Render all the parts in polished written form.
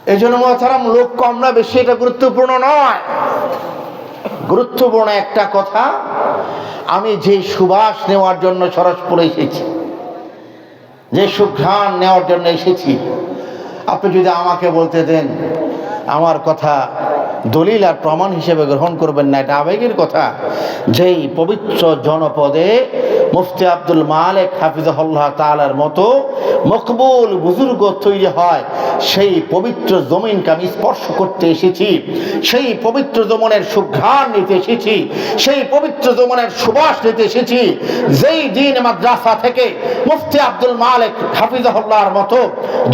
এই জন্য মোহতারাম, লোক কম না বেশি এটা গুরুত্বপূর্ণ নয়। গুরুত্বপূর্ণ একটা কথা, আমি যে সুবাস নেওয়ার জন্য সরসপুরে এসেছি, যে সুঘ্রাণ নেওয়ার জন্য এসেছি, আপনি যদি আমাকে বলতে দেন আমার কথা দলিল আর প্রমাণ হিসেবে গ্রহণ করবেন না, এটা আবেগের কথা। যেই পবিত্র জনপদে মুফতি আব্দুল মালেক হাফিজাহুল্লাহ তাআলার মতো মকবুল বুজুর্গ তৈরি হয়, সেই পবিত্র জমিনকে আমি স্পর্শ করতে এসেছি, সেই পবিত্র জমিনের সুঘ্রাণ নিতে এসেছি, সেই পবিত্র জমিনের সুবাস নিতে এসেছি। যেই দিন মাদ্রাসা থেকে মুফতি আব্দুল মালেক হাফিজাহুল্লাহর মতো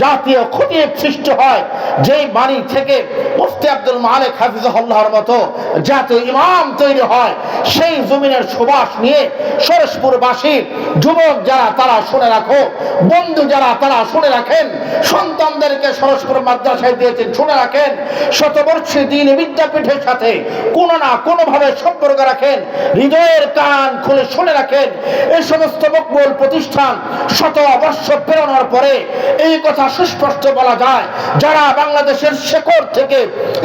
জাতীয় খতিব সৃষ্টি হয়, যেই বাণী থেকে মুফতি আব্দুল মালেক হাফিজাহুল্লাহর মতো জাতীয় ইমাম তৈরি হয়, সেই জমিনের সুবাস নিয়ে সরসপুরবাসী যুবক যারা তারা শুনে রাখো, বন্ধু যারা তারা শুনে রাখেন, সন্তানদেরকে সরসপুর মাদ্রাসায় দিয়েছেন শুনে রাখেন, শতবর্ষী দিন বিদ্যাপীঠের সাথে কোনো না কোনো ভাবে সম্পর্ক রাখেন, হৃদয়ের কান খুলে শুনে রাখেন। এই সমস্ত মকবুল প্রতিষ্ঠান শত বর্ষ প্রেরণার পরে এই কথা সুস্পষ্ট বলা যায়, যারা বাংলাদেশের শেকড় থেকে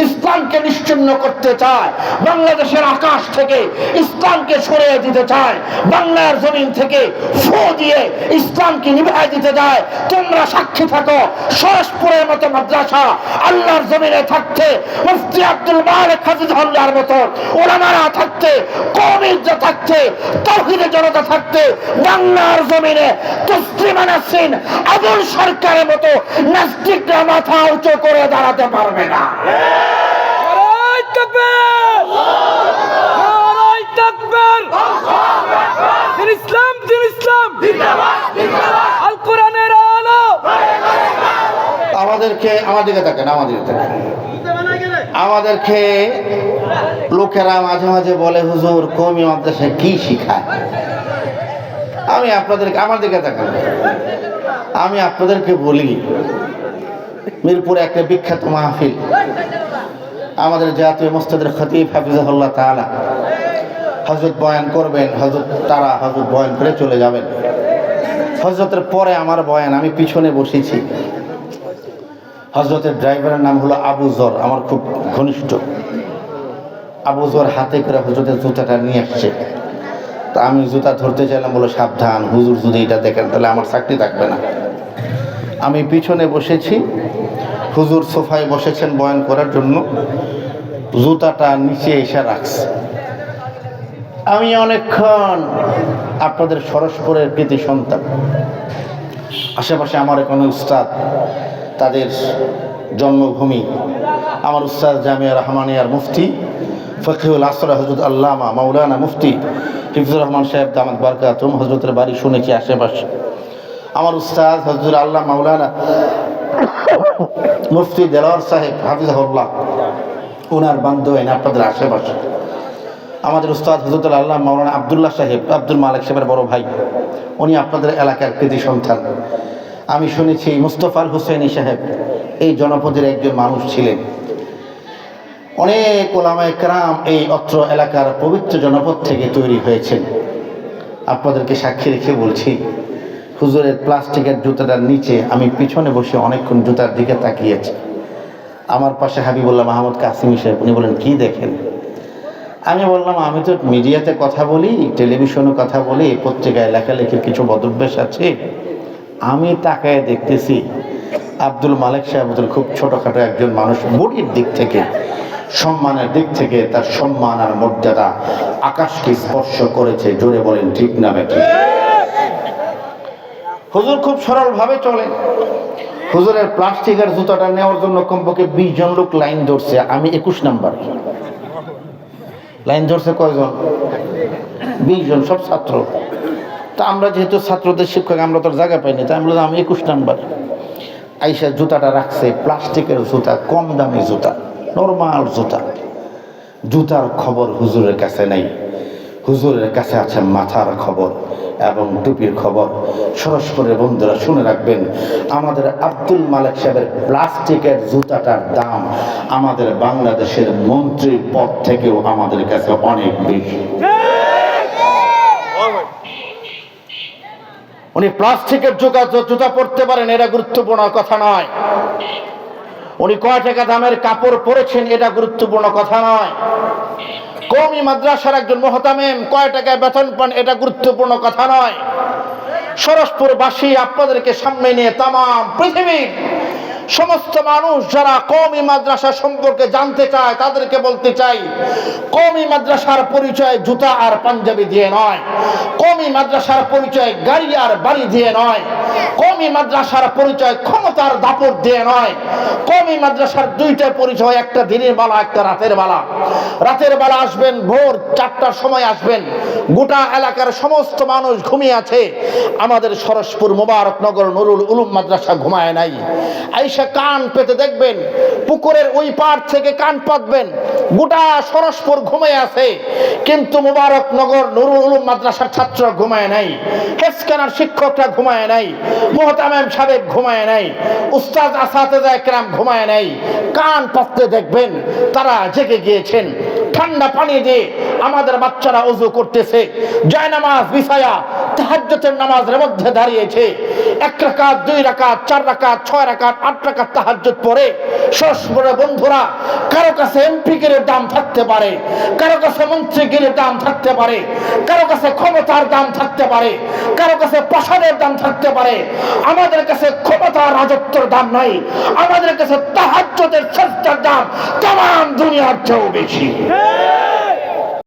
ইসলামকে নিশ্চিহ্ন করতে চায়, বাংলাদেশের আকাশ থেকে ইসলামকে সরিয়ে দিতে চায়, বাংলার জমিন থেকে ফু দিয়ে ইসলামকে নিভাই দিতে যায়, তোমরা সাক্ষী থাকো। সরসপুরের মতো মাদ্রাসা আল্লাহর জমিনে থাকতে, মুফতি আব্দুল মালেক হাফিজাহুল্লাহর মতো ওলামারা থাকতে, কওমিরা থাকতে, তাওহীদের জনতা থাকতে, বাংলার জমিনে তসলিমা নাসরিন, আবুল সরকারের মতো নাস্তিকরা মাথা উঁচু করে দাঁড়াতে পারবে না। আমাদেরকে লোকেরা মাঝে মাঝে বলে, হুজুর কওমি মাদ্রাসায় কি শিখায়? আমি আপনাদেরকে, আমার দিকে তাকান, আমি আপনাদেরকে বলি, মিরপুরে একটা বিখ্যাত মাহফিল, আমাদের জাতীয় মুস্তাদের খতিব হাফিজাহুল্লাহ তাআলা হযরত বয়ান করবেন, হযরত বয়ান করে চলে যাবেন। হযরতের পরে আমার বয়ান, আমি পিছনে বসেছি। হযরতের ড্রাইভারের নাম হলো আবু জর, আমার খুব ঘনিষ্ঠ। আবু জর হাতে করে হযরতের জুতাটা নিয়ে আসছে, তা আমি জুতা ধরতে চাইলাম, বলো সাবধান, হুজুর যদি এটা দেখেন তাহলে আমার চাকরি থাকবে না। আমি পিছনে বসেছি, হুজুর সোফায় বসেছেন বয়ান করার জন্য, জুতাটা নিচে এসে রাখছে। আমি অনেকক্ষণ, আপনাদের সরসপুরের কৃতি সন্তান, আশেপাশে আমার কোনো উস্তাদ, তাদের জন্মভূমি আমার উস্তাদ জামিয়া রহমানিয়ার মুফতি ফকিহুল আসর হযরত আল্লামা মাওলানা মুফতি হিফজুর রহমান সাহেব দামাত বারকাতুম, হযরতের বাড়ি শুনেছি আশেপাশে। আমার উস্তাদ হযরত আল্লাহ মাওলানা মুফতি দেলোয়ার সাহেব হাফিজাহুল্লাহ, ওনার বান্ধবী আপনাদের আশেপাশে। আমাদের উস্তাদ হযরত আল্লাহ মাওলানা আব্দুল্লাহ সাহেব, আব্দুল মালেক সাহেবের বড় ভাই, উনি আপনাদের এলাকার কৃতি সন্তান। আমি শুনেছি মুস্তফা হুসেইনি সাহেব এই জনপদের একজন মানুষ ছিলেন। অনেক ওলামায়ে কেরাম এই অত্র এলাকার পবিত্র জনপদ থেকে তৈরি হয়েছেন। আপনাদেরকে সাক্ষী রেখে বলছি, হুজুরের প্লাস্টিকের জুতাটার নিচে আমি পিছনে বসে অনেকক্ষণ জুতার দিকে তাকিয়েছি। আমার পাশে হাবিবুল্লাহ মাহমুদ কাসিমি সাহেব, উনি বলেন কি দেখেন? আমি বললাম, আমি তো মিডিয়াতে কথা বলি, টেলিভিশনে কথা বলি, পত্রিকায় লেখালেখির কিছু বদভ্যাস আছে। আমি তাকায় দেখতেছি আব্দুল মালেক সাহেব খুব ছোটখাটো একজন মানুষ, বডির দিক থেকে, সম্মানের দিক থেকে তার সম্মান আর মর্যাদা আকাশকে স্পর্শ করেছে। জোরে বলেন ঠিক না বেঠিক? হুজুর খুব সরলভাবে চলে। হুজুরের প্লাস্টিকের জুতাটা নেওয়ার জন্য কমপক্ষে 20 জন লোক লাইন ধরছে, আমি 21 নাম্বার। লাইন ধরছে কয়জন? 20 জন, সব ছাত্র। তা আমরা যেহেতু ছাত্রদের শিক্ষক, আমরা তো জায়গা পাইনি, তাই আমি বললাম আমি 21 নাম্বার। আইসা জুতাটা রাখছে, প্লাস্টিকের জুতা, কম দামি জুতা, নরমাল জুতা। জুতার খবর হুজুরের কাছে নাই, হুজুরের কাছে আছে মাথার খবর এবং টুপির খবর। সরসপুরের বন্ধুরা শুনে রাখবেন, আমাদের আব্দুল মালেক সাহেবের প্লাস্টিকের জুতাটার দাম আমাদের বাংলাদেশের মন্ত্রীর পদ থেকেও আমাদের কাছে অনেক বেশি। উনি প্লাস্টিকের জুতা পরতে পারেন, এটা গুরুত্বপূর্ণ কথা নয়। উনি কয় টাকা দামের কাপড় পরেছেন এটা গুরুত্বপূর্ণ কথা নয়। কওমি মাদ্রাসার একজন মুহতামিম কয় টাকায় বেতন পান এটা গুরুত্বপূর্ণ কথা নয়। সরসপুরবাসী আপনাদেরকে সামনে নিয়ে তাম পৃথিবীর সমস্ত মানুষ যারা কওমি মাদ্রাসা সম্পর্কে জানতে চায় তাদেরকে বলতে চাই, কওমি মাদ্রাসার পরিচয় জুতা আর পাঞ্জাবি দিয়ে নয়, কওমি মাদ্রাসার পরিচয় গাড়ি আর বাড়ি দিয়ে নয়, কওমি মাদ্রাসার পরিচয় ক্ষমতার দাপট দিয়ে নয়। কওমি মাদ্রাসার দুইটা পরিচয়, একটা দিনের বেলা একটা রাতের বেলা। রাতের বেলা আসবেন, ভোর 4টার সময় আসবেন, গোটা এলাকার সমস্ত মানুষ ঘুমিয়ে আছে। আমাদের সরসপুর মোবারকনগর নুরুল উলুম মাদ্রাসা ঘুমায় নাই। আইসা কান পেতে দেখবেন, পুকুরের ওই পার থেকে কান পাতবেন, গোটা সরসপুর ঘুমিয়ে আছে, কিন্তু মোবারকনগর নুরুল উলুম মাদ্রাসার ছাত্ররা ঘুমায় নাই, হেফজখানার শিক্ষকরা ঘুমায় নাই, মুহতামিম সাহেব ঘুমায় নাই, উস্তাদ আসাতেজা একরাম ঘুমায় নাই। কান পাততে দেখবেন তারা জেগে গিয়েছেন। ঠান্ডা পানি দিয়ে আমাদের বাচ্চারা ওযু করতেছে, জায়নামাজ বিছায়া তাহাজ্জুদের নামাজের মধ্যে দাঁড়িয়েছে। 1 রাকাত 2 রাকাত 4 রাকাত 6 রাকাত 8 রাকাত তাহাজ্জুদ পড়ে। সরসপুরের বন্ধুরা, কারো কাছে এমপিগিরের দাম থাকতে পারে, কারো কাছে মন্ত্রীগিরির দাম থাকতে পারে, কারো কাছে ক্ষমতার দাম থাকতে পারে, কারো কাছে প্রাসাদের দাম থাকতে পারে। আমাদের কাছে ক্ষমতা রাজত্বের দাম নাই, আমাদের কাছে তাহাজ্জুদের সাজদার দাম তাম দুনিয়ার চেয়েও বেশি।